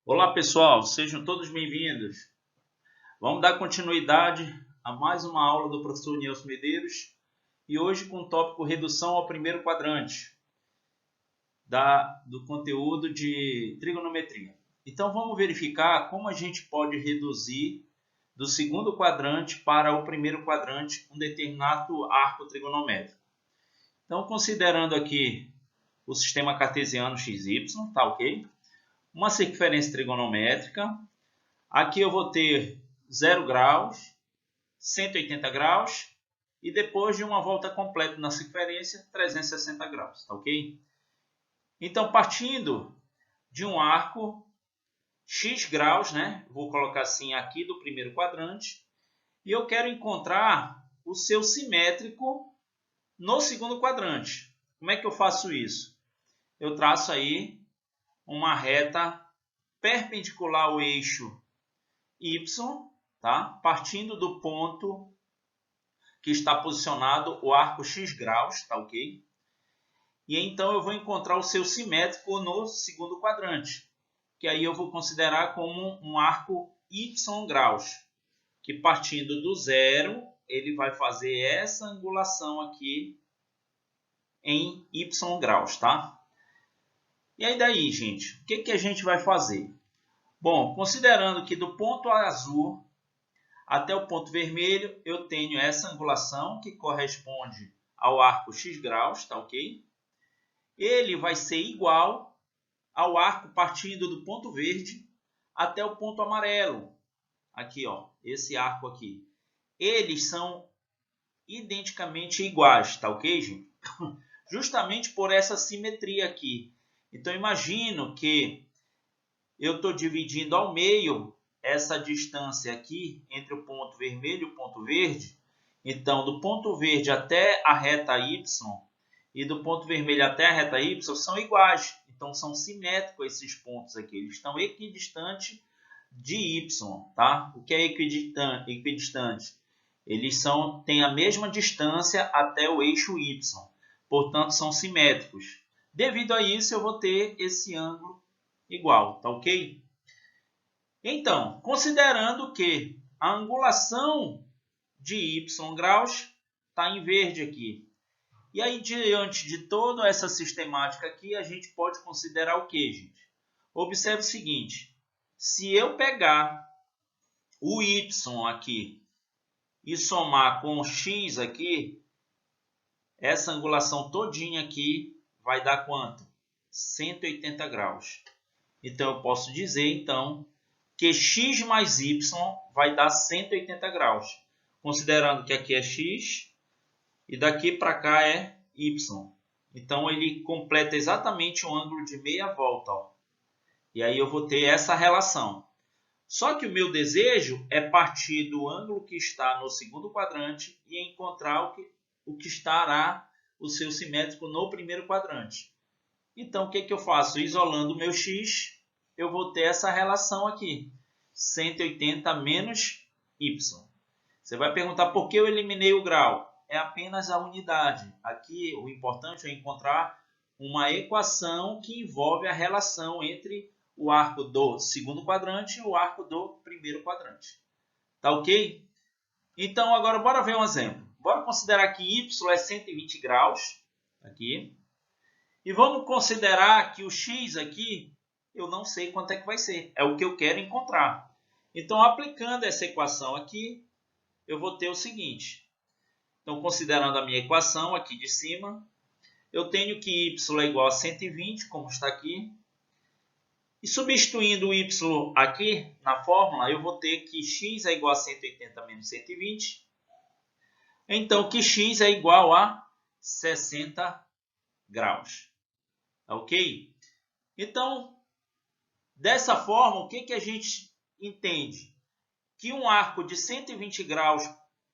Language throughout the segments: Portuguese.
Olá pessoal, sejam todos bem-vindos. Vamos dar continuidade a mais uma aula do professor Nilson Medeiros e hoje com o tópico redução ao primeiro quadrante do conteúdo de trigonometria. Então vamos verificar como a gente pode reduzir do segundo quadrante para o primeiro quadrante um determinado arco trigonométrico. Então considerando aqui o sistema cartesiano XY, tá ok? Uma circunferência trigonométrica. Aqui eu vou ter 0 graus, 180 graus e depois de uma volta completa na circunferência, 360 graus, tá ok? Então, partindo de um arco x graus, né? Vou colocar assim aqui do primeiro quadrante, e eu quero encontrar o seu simétrico no segundo quadrante. Como é que eu faço isso? Eu traço aí uma reta perpendicular ao eixo y, tá? Partindo do ponto que está posicionado o arco x graus, tá ok? E então eu vou encontrar o seu simétrico no segundo quadrante, que aí eu vou considerar como um arco y graus, que partindo do zero, ele vai fazer essa angulação aqui em y graus, tá? E aí daí, gente, o que a gente vai fazer? Bom, considerando que do ponto azul até o ponto vermelho eu tenho essa angulação que corresponde ao arco x graus, tá ok? Ele vai ser igual ao arco partindo do ponto verde até o ponto amarelo. Aqui, ó, esse arco aqui. Eles são identicamente iguais, tá ok, gente? Justamente por essa simetria aqui. Então, imagino que eu estou dividindo ao meio essa distância aqui entre o ponto vermelho e o ponto verde. Então, do ponto verde até a reta y e do ponto vermelho até a reta y são iguais. Então, são simétricos esses pontos aqui. Eles estão equidistantes de y, tá? O que é equidistante? Eles têm a mesma distância até o eixo y. Portanto, são simétricos. Devido a isso, eu vou ter esse ângulo igual, tá ok? Então, considerando que a angulação de y graus está em verde aqui. E aí, diante de toda essa sistemática aqui, a gente pode considerar o que, gente? Observe o seguinte, se eu pegar o y aqui e somar com o x aqui, essa angulação todinha aqui vai dar quanto? 180 graus. Então, eu posso dizer, então, que x mais y vai dar 180 graus. Considerando que aqui é x e daqui para cá é y. Então, ele completa exatamente o ângulo de meia volta. Ó. E aí eu vou ter essa relação. Só que o meu desejo é partir do ângulo que está no segundo quadrante e encontrar o que estará o seu simétrico no primeiro quadrante. Então, o que eu faço? Isolando o meu x, eu vou ter essa relação aqui. 180 menos y. Você vai perguntar por que eu eliminei o grau? É apenas a unidade. Aqui, o importante é encontrar uma equação que envolve a relação entre o arco do segundo quadrante e o arco do primeiro quadrante. Tá ok? Então, agora, bora ver um exemplo. Bora considerar que y é 120 graus. Aqui. E vamos considerar que o x aqui, eu não sei quanto é que vai ser. É o que eu quero encontrar. Então, aplicando essa equação aqui, eu vou ter o seguinte. Então, considerando a minha equação aqui de cima, eu tenho que y é igual a 120, como está aqui. E substituindo o y aqui na fórmula, eu vou ter que x é igual a 180 menos 120. Então, que x é igual a 60 graus. Ok? Então, dessa forma, o que a gente entende? Que um arco de 120 graus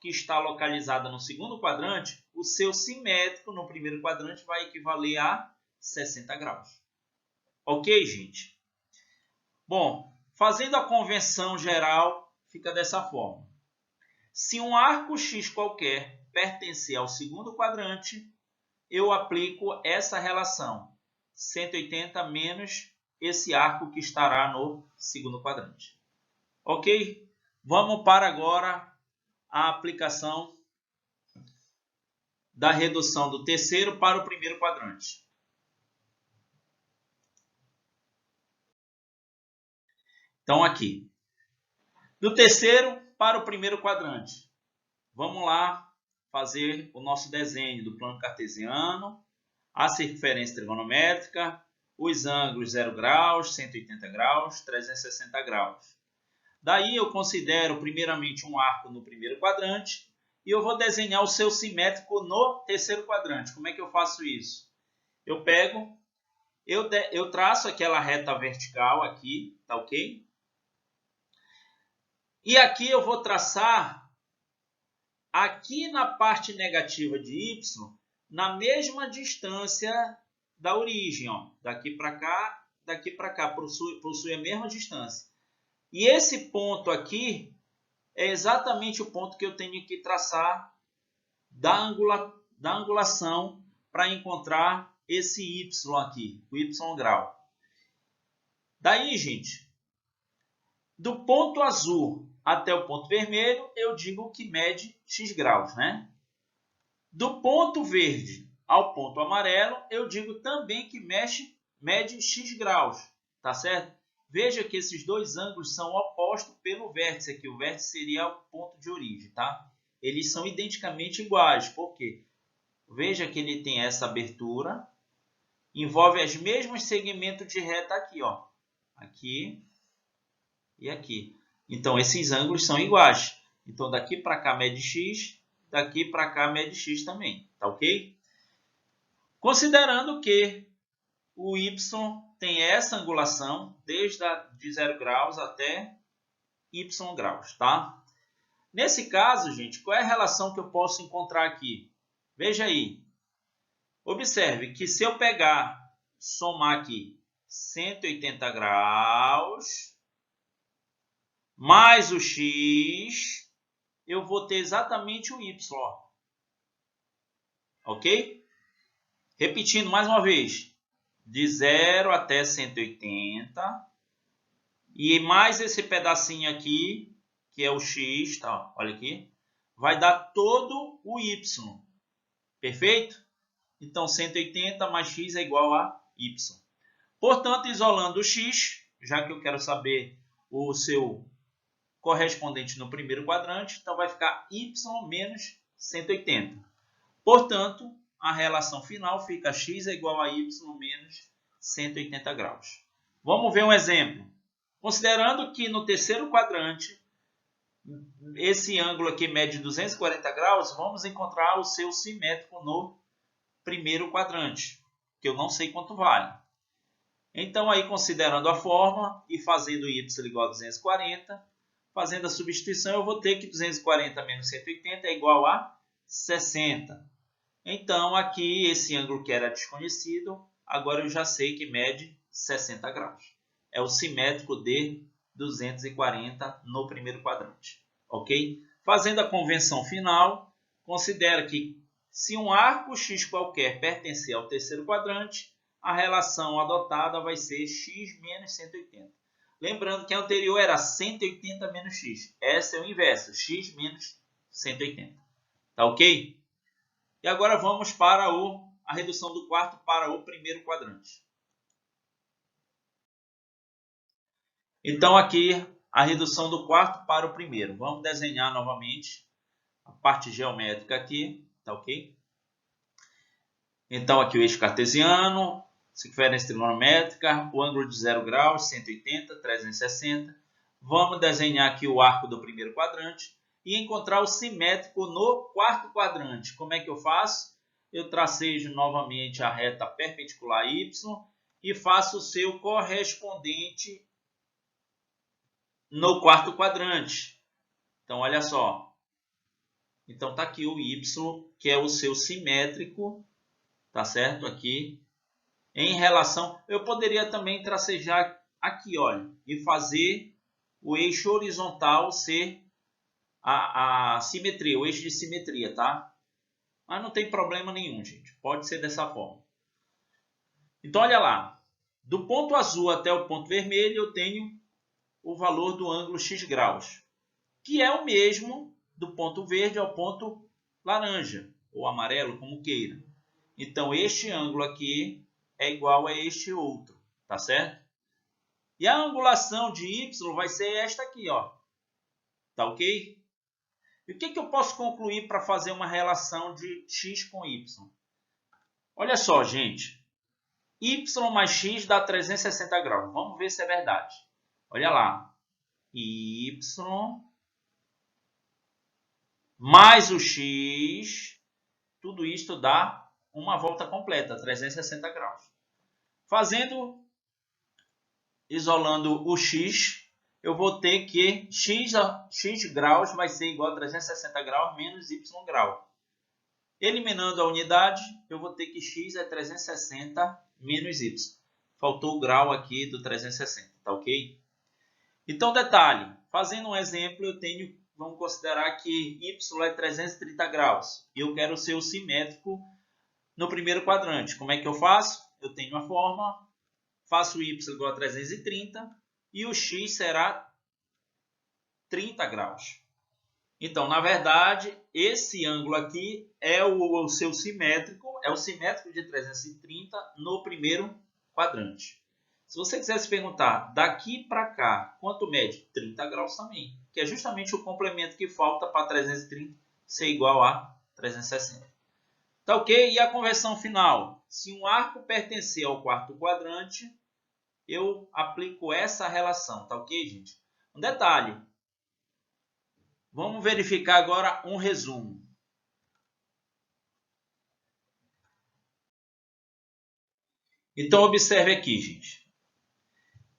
que está localizado no segundo quadrante, o seu simétrico no primeiro quadrante vai equivaler a 60 graus. Ok, gente? Bom, fazendo a convenção geral, fica dessa forma. Se um arco X qualquer pertencer ao segundo quadrante, eu aplico essa relação. 180 menos esse arco que estará no segundo quadrante. Ok? Vamos para agora a aplicação da redução do terceiro para o primeiro quadrante. Então, aqui, do terceiro para o primeiro quadrante. Vamos lá fazer o nosso desenho do plano cartesiano, a circunferência trigonométrica, os ângulos 0 graus, 180 graus, 360 graus. Daí eu considero primeiramente um arco no primeiro quadrante e eu vou desenhar o seu simétrico no terceiro quadrante. Como é que eu faço isso? Eu pego, eu traço aquela reta vertical aqui, tá ok? E aqui eu vou traçar, aqui na parte negativa de y, na mesma distância da origem, ó, daqui para cá, possui a mesma distância. E esse ponto aqui é exatamente o ponto que eu tenho que traçar da angulação para encontrar esse y aqui, o y grau. Daí, gente, do ponto azul até o ponto vermelho, eu digo que mede x graus, né? Do ponto verde ao ponto amarelo, eu digo também que mede x graus, tá certo? Veja que esses dois ângulos são opostos pelo vértice aqui. O vértice seria o ponto de origem, tá? Eles são identicamente iguais. Por quê? Veja que ele tem essa abertura, envolve os mesmos segmentos de reta aqui, ó. Aqui e aqui. Então, esses ângulos são iguais. Então, daqui para cá mede x, daqui para cá mede x também, tá ok? Considerando que o y tem essa angulação de 0 graus até y graus, tá? Nesse caso, gente, qual é a relação que eu posso encontrar aqui? Veja aí. Observe que se eu somar aqui 180 graus mais o x, eu vou ter exatamente o y. Ok? Repetindo mais uma vez. De 0 até 180. E mais esse pedacinho aqui, que é o x, tá? Olha aqui. Vai dar todo o y. Perfeito? Então, 180 mais x é igual a y. Portanto, isolando o x, já que eu quero saber o seu correspondente no primeiro quadrante, então vai ficar y menos 180. Portanto, a relação final fica x é igual a y menos 180 graus. Vamos ver um exemplo. Considerando que no terceiro quadrante, esse ângulo aqui mede 240 graus, vamos encontrar o seu simétrico no primeiro quadrante, que eu não sei quanto vale. Então, aí considerando a fórmula e fazendo y igual a 240, fazendo a substituição, eu vou ter que 240 menos 180 é igual a 60. Então, aqui, esse ângulo que era desconhecido, agora eu já sei que mede 60 graus. É o simétrico de 240 no primeiro quadrante. Ok? Fazendo a convenção final, considera que se um arco x qualquer pertencer ao terceiro quadrante, a relação adotada vai ser x menos 180. Lembrando que a anterior era 180 menos x. Essa é o inverso, x menos 180. Tá ok? E agora vamos para a redução do quarto para o primeiro quadrante. Então, aqui, a redução do quarto para o primeiro. Vamos desenhar novamente a parte geométrica aqui, tá ok? Então, aqui o eixo cartesiano, circunferência trigonométrica, o ângulo de 0 graus, 180, 360. Vamos desenhar aqui o arco do primeiro quadrante e encontrar o simétrico no quarto quadrante. Como é que eu faço? Eu tracejo novamente a reta perpendicular a y e faço o seu correspondente no quarto quadrante. Então, olha só. Então, está aqui o y, que é o seu simétrico, tá certo? Aqui, em relação... Eu poderia também tracejar aqui, olha, e fazer o eixo horizontal ser a simetria, o eixo de simetria, tá? Mas não tem problema nenhum, gente. Pode ser dessa forma. Então, olha lá. Do ponto azul até o ponto vermelho, eu tenho o valor do ângulo x graus, que é o mesmo do ponto verde ao ponto laranja, ou amarelo, como queira. Então, este ângulo aqui é igual a este outro, tá certo? E a angulação de y vai ser esta aqui, ó. Tá ok? E o que eu posso concluir para fazer uma relação de x com y? Olha só, gente. Y mais x dá 360 graus. Vamos ver se é verdade. Olha lá. Y mais o x, tudo isto dá uma volta completa, 360 graus. Isolando o x, eu vou ter que x graus vai ser igual a 360 graus menos y grau. Eliminando a unidade, eu vou ter que x é 360 menos y. Faltou o grau aqui do 360, tá ok? Então, detalhe, fazendo um exemplo, vamos considerar que y é 330 graus. E eu quero ser o simétrico no primeiro quadrante. Como é que eu faço? Eu tenho a fórmula, faço y igual a 330 e o x será 30 graus. Então, na verdade, esse ângulo aqui é o seu simétrico, é o simétrico de 330 no primeiro quadrante. Se você quiser se perguntar, daqui para cá, quanto mede? 30 graus também, que é justamente o complemento que falta para 330 ser igual a 360. Tá ok? E a conversão final? Se um arco pertencer ao quarto quadrante, eu aplico essa relação, tá ok, gente? Um detalhe. Vamos verificar agora um resumo. Então, observe aqui, gente.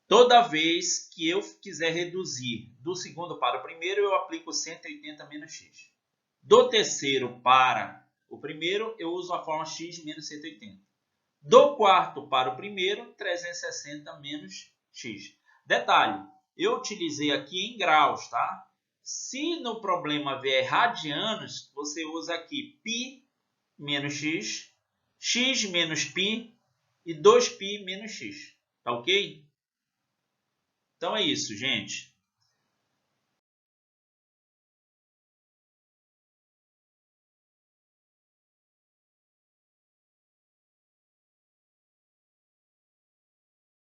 Toda vez que eu quiser reduzir do segundo para o primeiro, eu aplico 180 menos x. Do terceiro para o primeiro, eu uso a fórmula x menos 180. Do quarto para o primeiro, 360 menos x. Detalhe, eu utilizei aqui em graus, tá? Se no problema vier radianos, você usa aqui π menos x, x menos π e 2π menos x. Tá ok? Então é isso, gente.